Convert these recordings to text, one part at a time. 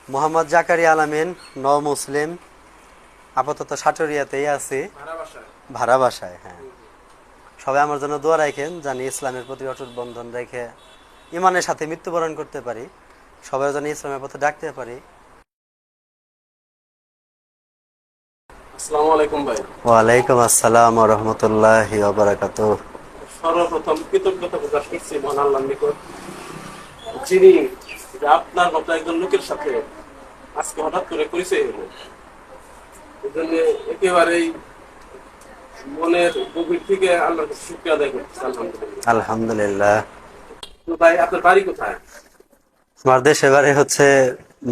মোহাম্মদ জাকারিয়া আলামিন, মুসলিম, আপাতত সাটুরিয়াতেই আছি, ভাড়া বাসায়। হ্যাঁ, সবাই আমার জন্য দোয়া রাখেন, জানি ইসলামের প্রতি অটুট বন্ধন রেখে ইমানের সাথে মৃত্যুবরণ করতে পারি, সবাই যেন ইসলামের পথে ডাকতে পারি। আসসালামু আলাইকুম ভাই। ওয়ালাইকুম আসসালাম ওয়া রাহমাতুল্লাহি ওয়া বারাকাতুহু। সর্বপ্রথম কৃতজ্ঞতা প্রকাশ করছি মহান আল্লাহর নিকট, যিনি আপনার মতো একজন লোকের সাথে আজকে হঠাৎ করে পরিচয় হলো। এই জন্য একেবারেই মনের গভীর থেকে আল্লাহর কাছে শুকরিয়া আদায় করতেছি। আলহামদুলিল্লাহ। আলহামদুলিল্লাহ। তো ভাই, আপনার বাড়ি কোথায়? আমার দেশের বাড়ি হচ্ছে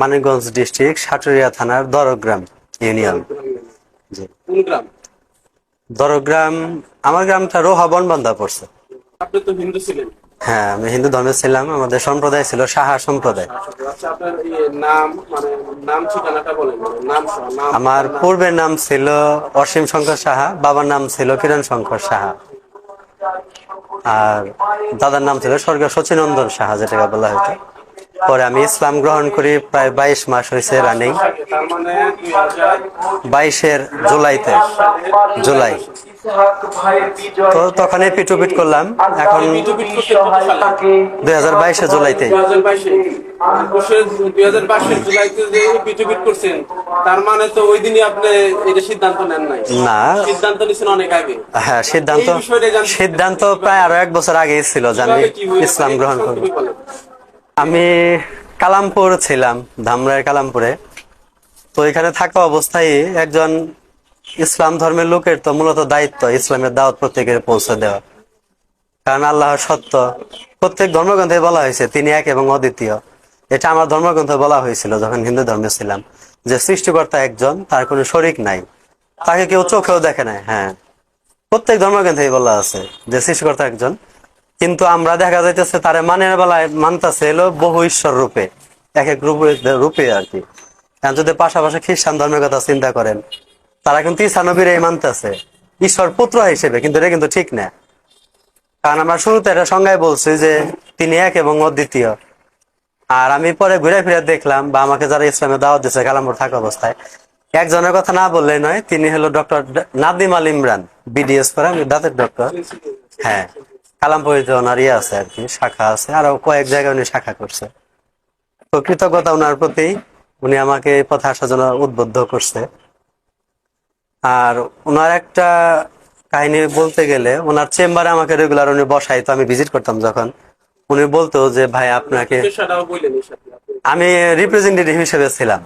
মানিকগঞ্জ ডিস্ট্রিক্ট, সাটুরিয়া থানার দরগ্রাম ইউনিয়ন। জি। কোন গ্রাম? দরগ্রাম। আমার গ্রামটা রোহা বনবান্ধা পড়ছে। আপনি তো হিন্দু ছিলেন। হ্যাঁ, আমি হিন্দু ধর্মে ছিলাম। আমাদের সম্প্রদায় ছিল সাহা সম্প্রদায়। আচ্ছা, আপনার নাম, মানে নাম ঠিকানাটা বলেন, মানে নাম সহ নাম। আমার পূর্বের নাম ছিল অসীম শঙ্কর সাহা, বাবার নাম ছিল কিরণ শঙ্কর সাহা, আর দাদার নাম ছিল স্বর্গীয় শচীনন্দন সাহা, যেটাকে বলা হতো। পরে আমি ইসলাম গ্রহণ করি, প্রায় 22 মাস হয়েছে রানিং। তার মানে 22-এর জুলাইতে, জুলাই। তো তখন পিটুপিট করলাম। এখন 2022-এর জুলাইতে। 2022-এর জুলাইতে যে পিটুপিট করছেন, তার মানে তো ওই দিনই আপনি এটা সিদ্ধান্ত নেন নাই? না, সিদ্ধান্ত নিছেন অনেক আগে। হ্যাঁ, সিদ্ধান্ত প্রায় আরো 1 বছর আগেই ছিল যে আমি ইসলাম গ্রহণ করব। আমি কালামপুর ছিলাম, ধামরাই কালামপুরে। তো এখানে থাকা অবস্থায় একজন ইসলাম ধর্মের লোকের তো মূলত দায়িত্ব ইসলামের দাওয়াত প্রত্যেকের পৌঁছে দেওয়া, কারণ আল্লাহ সত্য। প্রত্যেক ধর্মগ্রন্থে বলা হয়েছে তিনি এক এবং অদ্বিতীয়। এটা আমার ধর্মগ্রন্থে বলা হয়েছিল যখন হিন্দু ধর্মে ছিলাম, যে সৃষ্টিকর্তা একজন, তার কোনো শরিক নাই, তাকে কেউ চোখেও দেখে নাই। হ্যাঁ, প্রত্যেক ধর্মগ্রন্থেই বলা আছে যে সৃষ্টিকর্তা একজন। কিন্তু আমরা দেখা যাইতেছে তারে মানের বেলায় মানতেছে এলো বহু ঈশ্বর রূপে, এক এক রূপে আর কি। যদি পাশাপাশি খ্রিস্টান ধর্মের কথা চিন্তা করেন, তারা কিন্তু ঈসা নবীর এই মানতেছে ঈশ্বর পুত্র হিসেবে, কিন্তু এটা কিন্তু ঠিক না। কারণ আমরা শুরুতে এটা সংজ্ঞায় বলছি যে তিনি এক এবং অদ্বিতীয়। আর আমি পরে ঘুরে ফিরে দেখলাম, বা আমাকে যারা ইসলামে দাওয়াত দিচ্ছে কালামপুর থাকা অবস্থায়, একজনের কথা না বললেই নয়, তিনি হলো ডক্টর নাদিম আল ইমরান, বিডিএস করে, আমি দাঁতের ডক্টর। হ্যাঁ, কালামপুরিতে ওনার আছে আর কি, শাখা আছে, আরো কয়েক জায়গায় উনি শাখা করছে। তো কৃতজ্ঞতা ওনার প্রতি, উনি আমাকে এই পথে আসার জন্য উদ্বুদ্ধ করছে। আর ওনার একটা কাহিনী বলতে গেলে, ওনার চেম্বারে আমাকে রেগুলার উনি বসাইতো, আমি ভিজিট করতাম যখন। উনি বলতো যে ভাই আপনাকে, আমি রিপ্রেজেন্টেটিভ হিসেবে ছিলাম।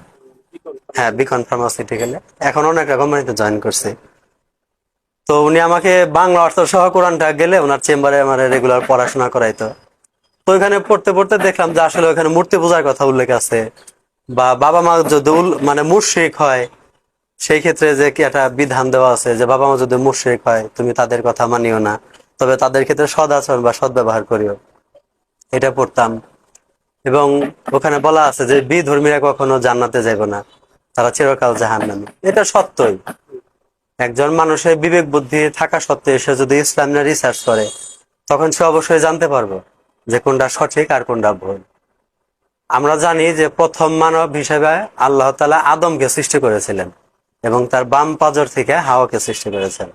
হ্যাঁ, বিকন ফার্মাসিউটিক্যালে, এখন অনেক কোম্পানিতে জয়েন করছি। তো উনি আমাকে বাংলা অর্থ সহ কোরআনটা গেলে ওনার চেম্বারে আমার রেগুলার পড়াশোনা করাইতো। তো ওইখানে পড়তে পড়তে দেখলাম যে আসলে ওখানে মূর্তি পূজার কথা উল্লেখ আছে, বা বাবা মা যদি মানে মুশরিক হয়, সেই ক্ষেত্রে যে কি একটা বিধান দেওয়া আছে যে বাবা মা যদি মুশরিক হয় তুমি তাদের কথা মানিও না, তবে তাদের ক্ষেত্রে সদ আচরণ বা সদ ব্যবহার করিও। এটা পড়তাম। এবং ওখানে বলা আছে যে বিধর্মীরা কখনো জান্নাতে যাবে না, তারা চিরকাল জাহান্নামী। এটা সত্যই। একজন মানুষের বিবেক বুদ্ধি থাকা সত্ত্বেও সে যদি ইসলাম নিয়ে রিসার্চ করে, তখন সে অবশ্যই জানতে পারবো যে কোনটা সঠিক আর কোনটা ভুল। আমরা জানি যে প্রথম মানব হিসেবে আল্লাহ তাআলা আদমকে সৃষ্টি করেছিলেন, এবং তার বাম পাজর থেকে হাওয়াকে সৃষ্টি করেছেন।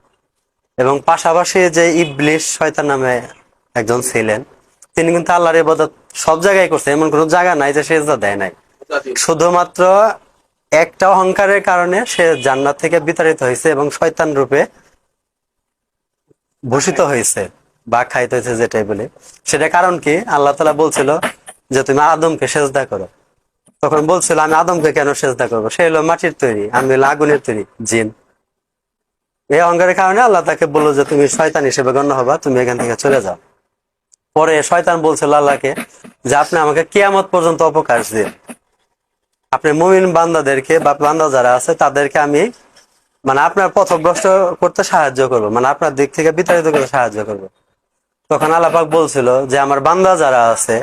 এবং পাশাপাশি যে ইবলিস, শয়তান নামে একজন ছিলেন, তিনি কিন্তু আল্লাহর ইবাদত সব জায়গায় করছে, এমন কোনো জায়গা নাই যে সেজদা দেয় নাই। শুধুমাত্র একটা অহংকারের কারণে সে জান্নাত থেকে বিতাড়িত হয়েছে এবং শয়তান রূপে ভূষিত হয়েছে বা খাইতে হয়েছে, যেটাই বলে। সেটা কারণ কি, আল্লাহ তাআলা বলছিল যে তুমি আদমকে সেজদা করো। তখন বলছিল আমি আদমকে কেন সেজদা করবো, সে হলো মাটির তৈরি, আমি হলো আগুনের তৈরি, জিন। এই অহংকারের কারণে আল্লাহ তাকে বললো যে তুমি শয়তান হিসেবে গণ্য হবা, তুমি এখান থেকে চলে যাও। পরে শয়তান বলছিল আল্লাহকে যে আপনি আমাকে কিয়ামত পর্যন্ত অপকাশ দিন, আপনি মুমিন বান্দাদেরকে বা বান্দা যারা আছে তাদেরকে আমি মানে আপনার পথভ্রষ্ট করতে সাহায্য করবো, মানে আপনার দিক থেকে বিতাড়িত করতে সাহায্য করবো। তখন আল্লাহ পাক বলছিল যে আমার বান্দা যারা আছে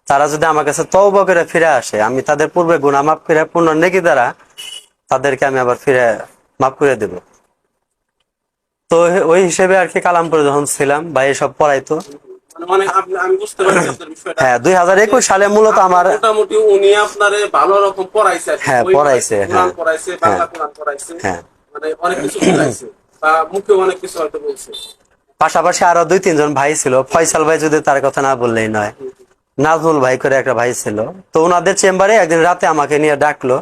তারা যদি আমার কাছে তওবা করে ফিরে আসে, আমি তাদের পূর্বে গুনাহ মাফ করে পূর্ণ নেকি দ্বারা তাদেরকে আমি আবার ফিরে মাফ করে দেব। তো ওই হিসেবে আর কি কালামপুরে যখন ছিলাম বা এসব পড়াইতো, মানে আমি বুঝতে পারছি আপনার বিষয়টা। হ্যাঁ 2021 সালে মূলত আমার মোটামুটি উনি আপনারে ভালো রকম পড়াইছে আর কি। হ্যাঁ বই পড়াইছে, কোরআন হ্যাঁ পড়াইছে, হ্যাঁ বাংলা কোরআন পড়াইছে, হ্যাঁ। মানে অনেক কিছু বুঝাইছে বা মুখে অনেক কিছু হয়তো বলছে। পাশাপাশি আরো 2-3 জন ভাই ছিল, ফয়সাল ভাই যদি তার কথা না বললেই নয়, নাজমুল ভাই করে একটা ভাই ছিল। তো ওনাদের চেম্বারে একদিন রাতে আমাকে নিয়ে ডাকলো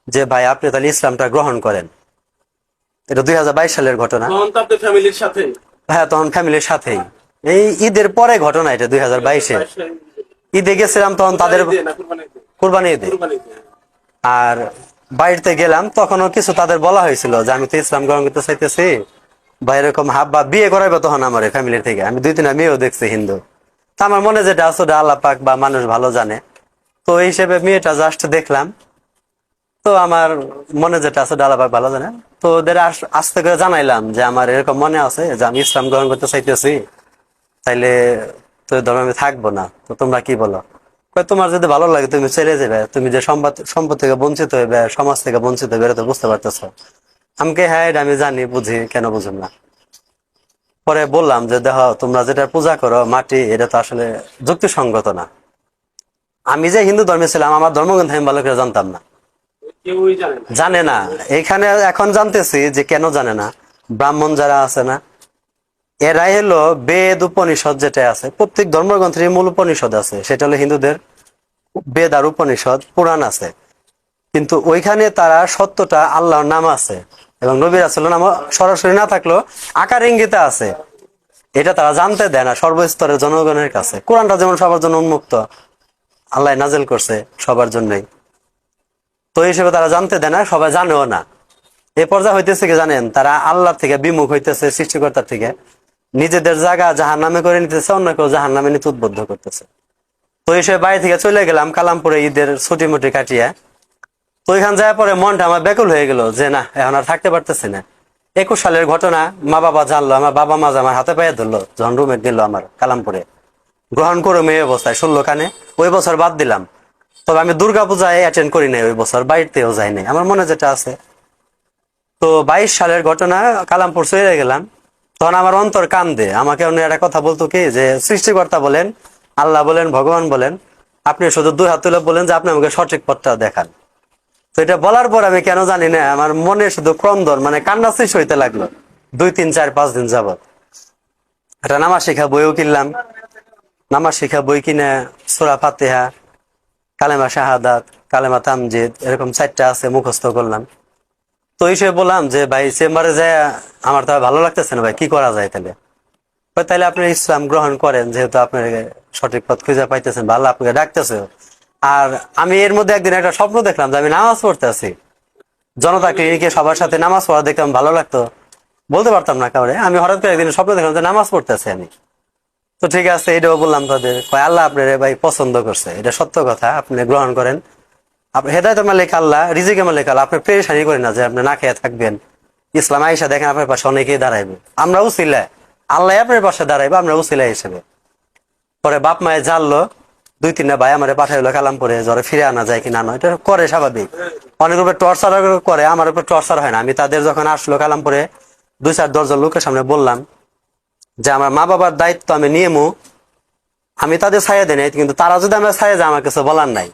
যে ভাই আপনি তাহলে ইসলামটা গ্রহণ করেন। এটা 2022 সালের ঘটনা। তখন তো আপনি ফ্যামিলির সাথে হ্যাঁ তখন ফ্যামিলির সাথেই, এই ঈদের পরে ঘটনা এটা 2022-এ। ঈদে গেছিলাম তখন তাদের কুরবানি ঈদে। আর বাড়িতে গেলাম তখনও কিছু তাদের বলা হয়েছিল যে আমি তো ইসলাম গ্রহণ করতে চাইতেছি বা এরকম হাব্বা বিয়ে করাইবো তখন আমার ফ্যামিলির থেকে। আমি 2-3 মেয়েও দেখছি হিন্দু। তা আমার মনে যেটা আছে ওটা আল্লাহ পাক বা মানুষ ভালো জানে। তো এই হিসেবে মেয়েটা জাস্ট দেখলাম, তো আমার মনে যেটা আছে ওটা আল্লাহ পাক ভালো জানে। তো ওদের আস্তে করে জানাইলাম যে আমার এরকম মনে আছে যে আমি ইসলাম গ্রহণ করতে চাইতেছি, তাইলে তো ধর্মে আমি থাকবো না, তো তোমরা কি বলো? কয় তোমার যদি ভালো লাগে তুমি চলে যাবে, তুমি যে সম্পদ থেকে বঞ্চিত হইবে, সমাজ থেকে বঞ্চিত হইবে, এটা তো বুঝতে পারতেছো। আমাকে হ্যাঁ এটা আমি জানি, বুঝি, কেন বুঝুন না। পরে বললাম যে দেখো তোমরা যেটা পূজা করো মাটি, এটা তো আসলে যুক্তিসঙ্গত না। আমি যে হিন্দু ধর্মে ছিলাম আমার ধর্মগ্রন্থ আমি ভালো করে জানতাম না, কেউই জানে না। জানে না। এখানে এখন জানতেছি যে কেন জানে না, ব্রাহ্মণ যারা আছে না, এরাই হলো বেদ উপনিষদ যেটা আছে, প্রত্যেক ধর্মগ্রন্থের মূল উপনিষদ আছে, সেটা হলো হিন্দুদের বেদ আর উপনিষদ পুরাণ আছে। কিন্তু ওইখানে তারা সত্যটা আল্লাহর নাম আছে এবং নবী রাসূলের নাম সরাসরি না থাকলেও আকার ইঙ্গিতে আছে, এটা তারা জানতে দেয় না সর্বস্তরের জনগণের কাছে। কোরআনটা যেমন সবার জন্য উন্মুক্ত, আল্লাহ নাজেল করছে সবার জন্যই, তো এই হিসেবে তারা জানতে দেয় না, সবাই জানেও না। এ পর্যায়ে হইতেছে কি জানেন, তারা আল্লাহ থেকে বিমুখ হইতেছে, সৃষ্টিকর্তার থেকে নিজেদের জায়গা জাহান নামে করে নিতেছে, অন্য কেউ জাহান নামে নিতে উদ্বুদ্ধ করতেছে। তো এই হিসেবে বাড়ি থেকে চলে গেলাম কালামপুরে ঈদের ছুটি মুটি কাটিয়ে। তো ওইখান যাওয়ার পরে মনটা আমার ব্যাকুল হয়ে গেল যে না এখন আর থাকতে পারতেছি না। 21 সালের ঘটনা, মা বাবা জানলো, আমার বাবা মা আমার হাতে পায়ে ধরলো যখন রুমে গেল আমার কালামপুরে, গ্রহণ করো মেয়ে অবস্থায় 16 খানে। ওই বছর বাদ দিলাম, তবে আমি দুর্গাপূজায় অ্যাটেন্ড করি নাই ওই বছর, বাড়িতেও যাই নাই, আমার মনে যেটা আছে। তো 22 সালের ঘটনা, কালামপুর চলে গেলাম, তখন আমার অন্তর কান্দে। আমাকে অন্য একটা কথা বলতো কি যে সৃষ্টিকর্তা বলেন, আল্লাহ বলেন, ভগবান বলেন, আপনি শুধু 2 হাত তুলে বলেন যে আপনি আমাকে সঠিক পথটা দেখান। তো এটা বলার পর আমি কেন জানি না আমার মনে শুধু ক্রন্দন, মানে কান্না সৃষ্টি হইতে লাগলো 2-3-4-5 দিন যাবত। একটা নামাজ শিখা বইও কিনলাম, নামাজ শিখা বই কিনে সূরা ফাতিহা, কালেমা শাহাদাত, কালেমা তামজিদ, এরকম 4টা আছে, মুখস্থ করলাম। তো হিসেবে বললাম যে ভাই চেম্বারে যায় আমার তো ভালো লাগতেছে না ভাই, কি করা যায় তাহলে? তাহলে আপনি ইসলাম গ্রহণ করেন, যেহেতু আপনার সঠিক পথ খুঁজে পাইতেছেন, ভালো আপনাকে ডাকতেছে। আর আমি এর মধ্যে একদিন একটা স্বপ্ন দেখলাম যে আমি নামাজ পড়তে আছি জনতা ক্লিনিকে, সবার সাথে নামাজ পড়া দেখতাম, ভালো লাগতো, বলতে পারতাম না কাউরে। আমি হঠাৎ করে একদিন স্বপ্ন দেখলাম যে নামাজ পড়তেছি আমি। তো ঠিক আছে, এটাও বললাম তাদের, কয় আল্লাহ আপনার ভাই পছন্দ করছে, এটা সত্য কথা, আপনি গ্রহণ করেন। হেদায়েতের মালিক আল্লাহ, রিজিকের মালিক আল্লাহ, আপনি পেরেশানি করেন না যে আপনি না খেয়ে থাকবেন। ইসলাম আইসা দেখেন আপনার পাশে অনেকেই দাঁড়াইবে, আমরা উসিলা, আল্লাহ আপনার পাশে দাঁড়াইবে, আমরা উসিলা হিসেবে। পরে বাপ মায়ে জানলো, 2-3টা ভাই আমারে পাঠাইলো কালামপুরে, জ্বরে ফিরে আনা যায় কিনা, নয় এটা করে স্বাভাবিক। অনেক উপরে টর্চার করে, আমার উপর টর্চার হয় না। আমি তাদের যখন আসলো কালামপুরে 2-4 জন লোকের সামনে বললাম যে আমার মা বাবার দায়িত্ব আমি নিয়েমু, আমি তাদের ছায়া দেয় নাই, কিন্তু তারা যদি আমার ছায়া যায় আমার কিছু বলার নাই।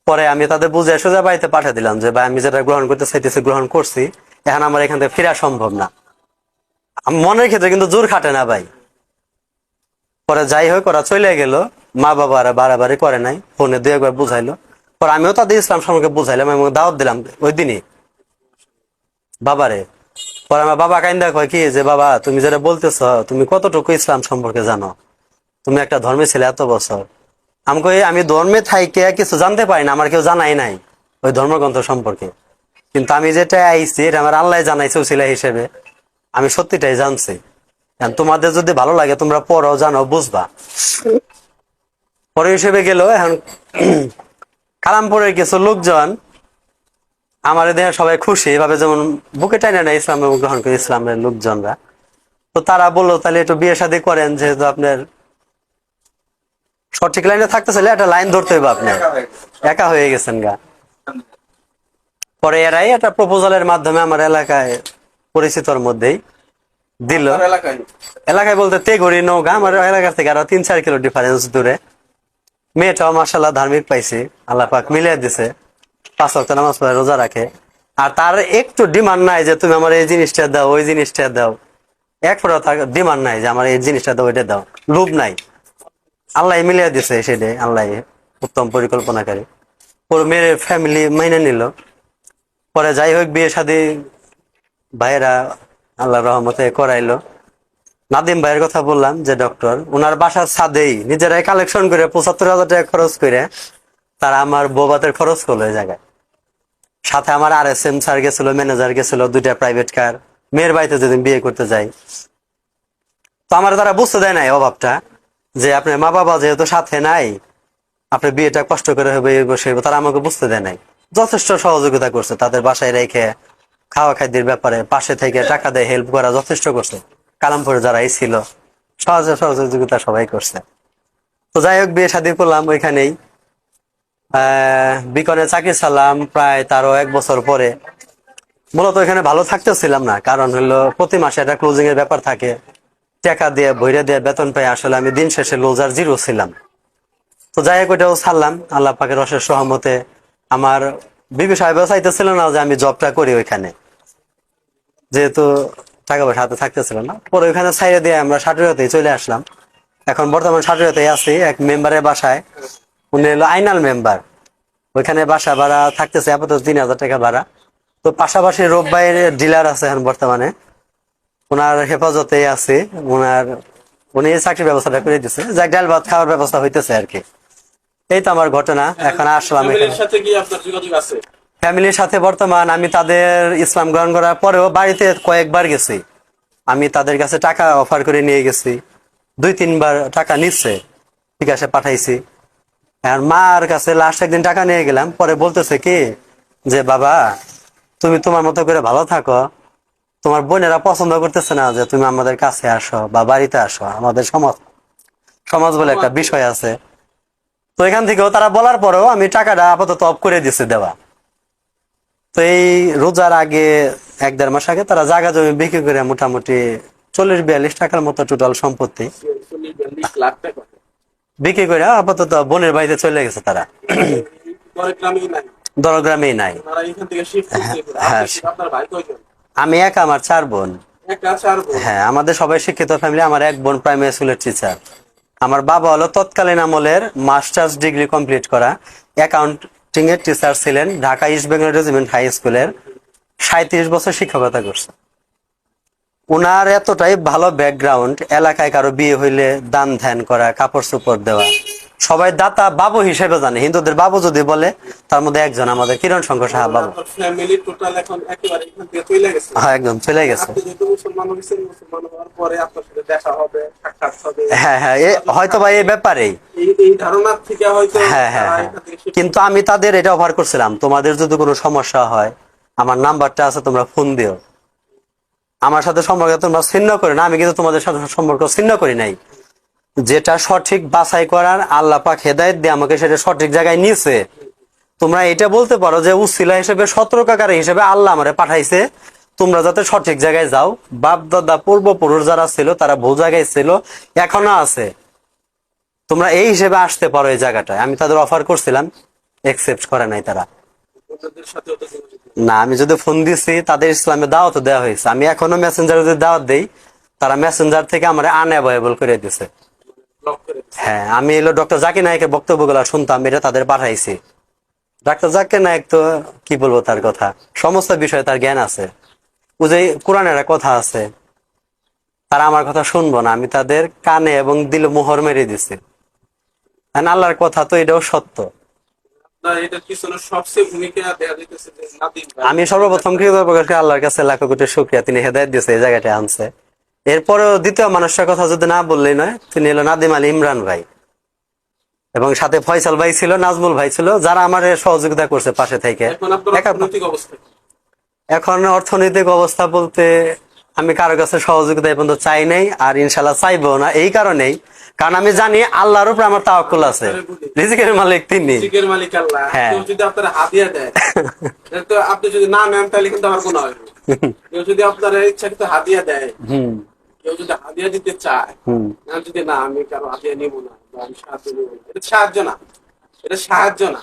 পরে আমি তাদের বুঝে সোজা বাড়িতে পাঠিয়ে দিলাম যে ভাই আমি যেটা গ্রহণ করতে চাইতেছি গ্রহণ করছি, এখন আমার এখান থেকে ফেরা সম্ভব না। মনের ক্ষেত্রে কিন্তু জোর খাটে না ভাই। পরে যাই হোক ওরা চলে গেল, মা বাবা আর বাড়াবাড়ি করে নাই, ফোনে 2-1 বার বুঝাইলো। পরে আমিও তাদের ইসলাম সম্পর্কে বুঝাইলাম এবং দাওয়াত দিলাম ওই দিনই বাবারে। পরে আমার বাবা কাইন্দা কয় কি যে বাবা তুমি যেটা বলতেছ, তুমি কতটুকু ইসলাম সম্পর্কে জানো, তুমি একটা ধর্মে ছিলে এত বছর। আমি ধর্মে থাইকে কিছু জানতে পারি না, আমার কেউ জানাই নাই ওই ধর্মগ্রন্থ সম্পর্কে, কিন্তু আমি যেটা আইছি এটা আমার আল্লাহ জানাইছে উসিলা হিসেবে, আমি সত্যিটাই জানছি। তোমাদের যদি ভালো লাগে তোমরা পড়ো, জানো, বুঝবা। পরে হিসেবে গেল এখন কালামপুরের কিছু লোকজন আমার দেহে সবাই খুশি, এভাবে যেমন বুকে টাইনা নেয় ইসলাম গ্রহণ করে ইসলামের লোকজনরা। তো তারা বললো তাহলে একটু বিয়ে শাদী করেন, যেহেতু আপনার সঠিক লাইনে থাকতে চাইলে একটা লাইন ধরতে হবে, আপনার একা হয়ে গেছেন গা। পরে এরাই একটা প্রপোজালের মাধ্যমে আমার এলাকায় পরিচিতর মধ্যেই দিল। আপনার এলাকায় এলাকায় বলতে তেঘড়ি নৌকা, আমার এলাকা থেকে আরো 3-4 কিলো ডিফারেন্স দূরে। মেয়েটাও মাশাআল্লাহ ধার্মিক পাইছি, আল্লাহ পাক মিলিয়ে দিছে, 5 ওয়াক্ত নামাজ পড়ে রোজা রাখে। আর তার একটু ডিমান্ড নাই যে তুমি আমার এই জিনিসটা দাও, ওই জিনিসটা দাও, এক ফোঁটা তার ডিমান্ড নাই যে আমার এই জিনিসটা দাও, ওইটা দাও, লোভ নাই। আল্লাহ মিলিয়ে দিছে সেটাই, আল্লাহ উত্তম পরিকল্পনাকারী। ওর মেয়ের ফ্যামিলি মাইনে নিল। পরে যাই হোক বিয়ে শাদী ভাইয়েরা আল্লাহ রহমতে করাইলো। নাদিম ভাইয়ের কথা বললাম যে ডক্টর, ওনার বাসার ছাদেই নিজেরাই কালেকশন করে 75,000 টাকা খরচ করে তারা আমার বৌভাতের খরচ করলো এই জায়গায়। সাথে আমার RSM স্যার গেছিল, ম্যানেজার গেছিল, 2টা প্রাইভেট কার। মেয়ের বাড়িতে যেদিন বিয়ে করতে যাই, তো আমার তারা বুঝতে দেয় নাই অভাবটা, যে আপনার মা বাবা যেহেতু সাথে নাই, আপনার বিয়েটা কষ্ট করে হবে, বসে তারা আমাকে বুঝতে দেয় নাই। যথেষ্ট সহযোগিতা করছে, তাদের বাসায় রেখে খাওয়া খাদ্যের ব্যাপারে পাশে থেকে টাকা দিয়ে হেল্প করা যথেষ্ট করছে। কালামপুরে যারা ছিল সহযোগিতা সবাই করছে। তো যাই হোক বিয়ে শাদী করলাম ওইখানেই। বিকনে চাকরি চালাম প্রায় তারও 1 বছর পরে। মূলত এখানে ভালো থাকতেছিলাম না, কারণ হলো প্রতি মাসে একটা ক্লোজিং এর ব্যাপার থাকে, টাকা দিয়ে ভইরা দিয়ে বেতন পাই, আসলে আমি দিন শেষে লোজার জিরো ছিলাম। তো যাই হোক ওইটাও ছাড়লাম আল্লাহ পাকের অশেষ সহমতে। আমার বিবি সাহেবও চাইতেছিল না যে আমি জবটা করি ওইখানে, যেহেতু টাকা পয়সা হাতে থাকতেছিল না। পরে ওইখানে ছাইড়ে দিয়ে আমরা সাটুরিয়াতেই চলে আসলাম। এখন বর্তমান সাটুরিয়াতেই আছি এক মেম্বারের বাসায়। উনি হলো আইনাল মেম্বার। ওইখানে বাসা ভাড়া থাকতেছে আপাতত 3,000 টাকা ভাড়া। তো পাশাপাশি রোববাইয়ের ডিলার আছে এখন বর্তমানে, ওনার হেফাজতে আছে। উনি চাকরির ব্যবস্থাটা করে দিচ্ছে, যাক ডাল ভাত খাওয়ার ব্যবস্থা হইতেছে আর কি। এই তো আমার ঘটনা। এখন আসলাম ফ্যামিলির সাথে কি আপনার যোগাযোগ আছে? ফ্যামিলির সাথে বর্তমান আমি তাদের ইসলাম গ্রহণ করার পরেও বাড়িতে কয়েকবার গেছি। আমি তাদের কাছে টাকা অফার করে নিয়ে গেছি, 2-3 বার টাকা নিচ্ছে, ঠিক আছে পাঠাইছি। আর মার কাছে লাস্ট একদিন টাকা নিয়ে গেলাম, পরে বলতেছে কি যে বাবা তুমি তোমার মতো করে ভালো থাকো, তোমার বোনেরা পছন্দ করতেছে না যে তুমি আমাদের কাছে আসো বা বাড়িতে আসো, আমাদের সমাজ বলে একটা বিষয় আছে। তো এখান থেকেও তারা বলার পরেও আমি টাকাটা আপাতত অফ করে দিচ্ছি দেওয়া। তো এই রোজার আগে 1-1.5 মাস আগে তারা জায়গা জমি বিক্রি করে মোটামুটি 40-42 টাকার মতো টোটাল সম্পত্তি 40-42 লাখ টাকা বিক্রি করে আপাতত বোনের বাড়িতে চলে গেছে তারা। পরে গ্রামেই নাই, দরগ্রামেই নাই। তারা এখান থেকে শিফট করছে। হ্যাঁ, আপনার ভাই কয়জন? আমি একা, আমার 4 বোন। একা 4 বোন? হ্যাঁ, আমাদের সবাই শিক্ষিত ফ্যামিলি। আমার এক বোন প্রাইমারি স্কুলের টিচার। আমার বাবা হলো তৎকালীন আমলের মাস্টার্স ডিগ্রি কমপ্লিট করা অ্যাকাউন্টিং এর টিচার ছিলেন, Dhaka East Bengal Regiment high স্কুলের 37 বছর শিক্ষকতা করছে। উনার এতটাই ভালো ব্যাকগ্রাউন্ড, এলাকায় কারো বিয়ে হইলে দান ধ্যান করা, কাপড় চোপড় দেওয়া, সবাই দাতা বাবু হিসেবে জানে। হিন্দুদের বাবু যদি বলে তার মধ্যে একজন আমাদের কিরণ শঙ্কর সাহা বাবু। ফ্যামিলি টোটাল এখন একেবারে এখান থেকে চলে গেছে। হ্যাঁ, একদম চলে গেছে। আপনি যেহেতু মুসলমান হয়েছেন, মুসলমান হওয়ার পরে আপনার সাথে দেখা হবে, সাক্ষাৎ হবে। হ্যাঁ হ্যাঁ, হয়তো বা এই ব্যাপারেই। এই ধারণা থেকে হয়তো হ্যাঁ হ্যাঁ তারা হ্যাঁ, এখান থেকে শিফট কিন্তু আমি তাদের এটা অফার করছিলাম, তোমাদের যদি কোনো সমস্যা হয় আমার নাম্বারটা আছে, তোমরা ফোন দিও। আমার সাথে সম্পর্ক তোমরা ছিন্ন করে না, আমি কিন্তু তোমাদের সাথে সম্পর্ক ছিন্ন করি নাই। যেটা সঠিক বাছাই করার আল্লাহ পাক হেদায়েত দিয়ে আমাকে সেটা সঠিক জায়গায় নিয়েছে। তোমরা এটা বলতে পারো যে উসিলা হিসেবে, সতর্ককারী হিসেবে আল্লাহ আমারে পাঠাইছে, তোমরা যাতে সঠিক জায়গায় যাও। বাপ দাদা পূর্বপুরুষ যারা ছিল তারা ভুল জায়গায় ছিল, এখনো আছে, তোমরা এই হিসেবে আসতে পারো এই জায়গাটায়। আমি তাদের অফার করছিলাম, একসেপ্ট করে নাই তারা। অন্যদের সাথেও তো যোগাযোগ না, আমি যদি ফোন দিছি তাদের ইসলামে দাওয়াত দেওয়া হয়েছে। আমি এখনো মেসেঞ্জারে যদি দাওয়াত দেই, তারা মেসেঞ্জার থেকে আমার আনঅ্যাভেলেবল করে দিছে। ব্লক করে দিচ্ছে। হ্যাঁ, আমি এলো ডক্টর জাকির নায়কের বক্তব্যগুলো শুনতাম, এটা তাদের পাঠাইছি। ডাক্তার জাকির নায়ক তো কি বলবো, তার কথা সমস্ত বিষয়ে তার জ্ঞান আছে। ও যে কোরআনের একটা কথা আছে, তারা আমার কথা শুনবো না, আমি তাদের কানে এবং দিলে মোহর মেরে দিছি। আল্লাহর কথা তো এটাও সত্য। আপনার এটার পিছনে সবচেয়ে ভূমিকা দেয়া যাইতেছে যে নাদিম ভাই। আমি সর্বপ্রথম কৃতজ্ঞতা প্রকাশ করি আল্লাহর কাছে, লাখো কোটি শুকরিয়া, তিনি হেদায়েত দিয়েছে, এই জায়গাটা আনছে। এরপরেও দ্বিতীয় মানুষটার কথা যদি না বললেই নয়, তিনি হলো নাদিম আলী ইমরান ভাই, এবং সাথে ফয়সাল ভাই ছিল, নাজমুল ভাই ছিল, যারা আমার সহযোগিতা করছে পাশে থেকে। এখন আপনার অর্থনৈতিক অবস্থা কি? এখন অর্থনৈতিক অবস্থা বলতে আমি কারো কাছে সহযোগিতা এই পর্যন্ত চাই নাই, আর ইনশাল্লাহ চাইবো না। এই কারণেই, কারণ আমি জানি আল্লাহর উপরে আমার তাওয়াক্কুল আছে, রিজিকের মালিক তিনি। রিজিকের মালিক আল্লাহ। হ্যাঁ। কেউ যদি আপনার হাদিয়া দেয়, তো আপনি যদি না নেন তাহলে কিন্তু আমার গুনাহ হবে। কেউ যদি আপনার ইচ্ছাকৃত হাদিয়া দেয়, কেউ যদি হাদিয়া দিতে চায়, হুম। না যদি না আমি কারো হাদিয়া নিব না বা আমি সাহায্য নিব না, এটা সাহায্য না, এটা সাহায্য না।